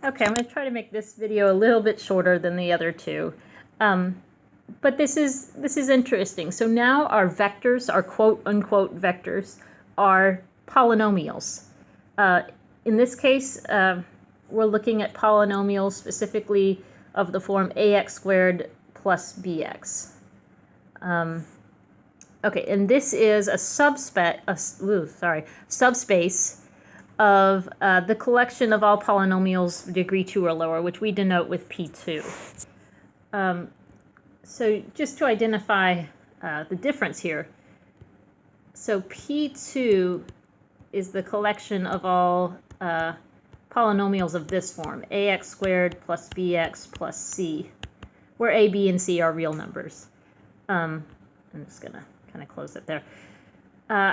Okay, I'm going to try to make this video a little bit shorter than the other two. But this is interesting. So now our vectors, our quote-unquote vectors, are polynomials. In this case, we're looking at polynomials specifically of the form ax squared plus bx. Okay, and this is a subspace of the collection of all polynomials degree 2 or lower, which we denote with P2. So just to identify the difference here, so P2 is the collection of all polynomials of this form, ax squared plus bx plus c, where a, b, and c are real numbers. I'm just going to kind of close it there.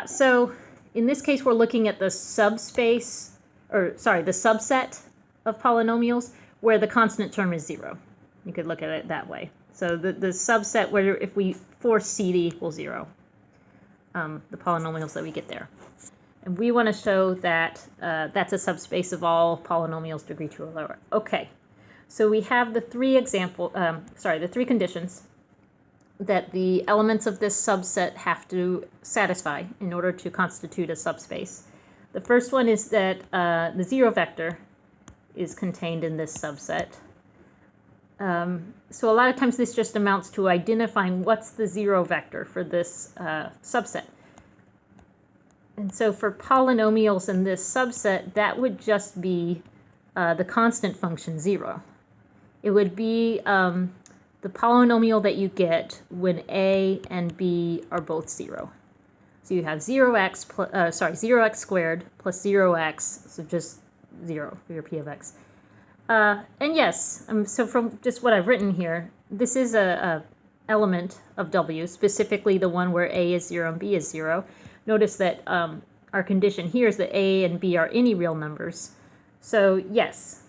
So in this case, we're looking at the subspace, the subset of polynomials where the constant term is 0. You could look at it that way. So the subset where if we force c to equal 0, the polynomials that we get there. And we want to show that that's a subspace of all polynomials degree 2 or lower. Okay, so we have the three conditions that the elements of this subset have to satisfy in order to constitute a subspace. The first one is that the 0 vector is contained in this subset. So a lot of times this just amounts to identifying what's the 0 vector for this subset. And so for polynomials in this subset, that would just be the constant function 0. It would be the polynomial that you get when a and b are both 0. So you have 0x squared plus 0x, so just 0 for your p of x. And yes, so from just what I've written here, this is a element of W, specifically the one where a is 0 and b is 0. Notice that our condition here is that a and b are any real numbers. So yes,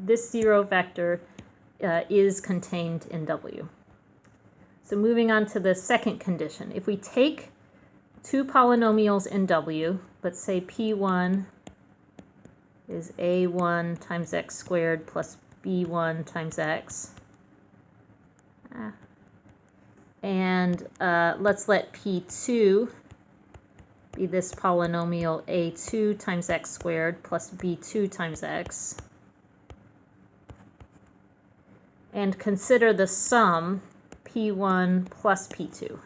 this 0 vector is contained in W. So moving on to the second condition. If we take two polynomials in W, let's say P1 is a1 times x squared plus b1 times x. And let's let P2 be this polynomial a2 times x squared plus b2 times x. And consider the sum P1 plus P2.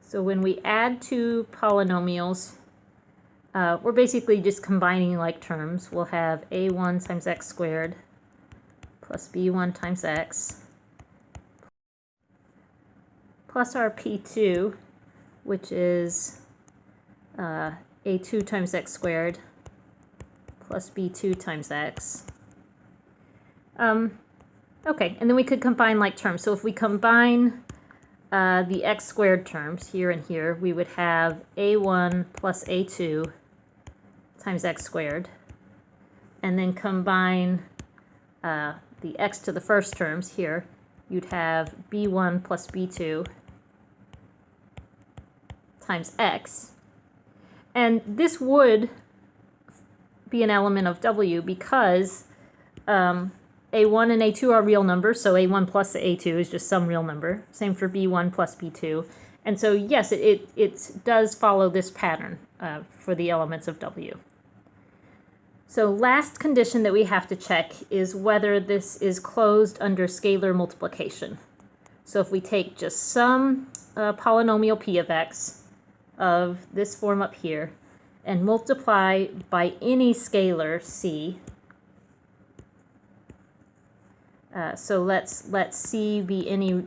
So when we add two polynomials, we're basically just combining like terms. We'll have a1 times x squared plus b1 times x plus our P2, which is a2 times x squared plus b2 times x. Okay, and then we could combine like terms. So if we combine the x squared terms here and here, we would have a1 plus a2 times x squared, and then combine the x to the first terms here, you'd have b1 plus b2 times x. And this would be an element of W because a1 and a2 are real numbers, so a1 plus a2 is just some real number. Same for b1 plus b2. And so yes, it does follow this pattern for the elements of W. So last condition that we have to check is whether this is closed under scalar multiplication. So if we take just some polynomial p of x of this form up here and multiply by any scalar c, so let's let c be any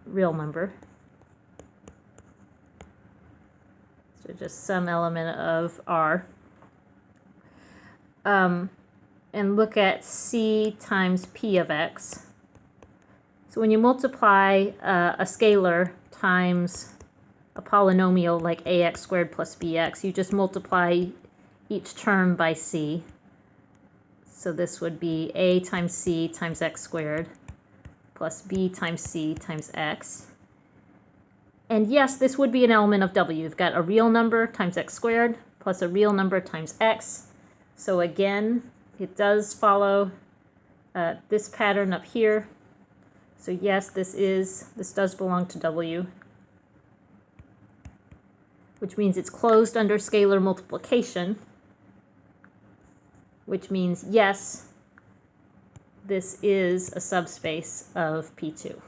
real number. So just some element of r. And look at c times p of x. So when you multiply a scalar times a polynomial like ax squared plus bx, you just multiply each term by c. So this would be a times c times x squared plus b times c times x. And yes, this would be an element of W. You've got a real number times x squared plus a real number times x. So again, it does follow this pattern up here. So yes, this does belong to W, which means it's closed under scalar multiplication, which means yes, this is a subspace of P2.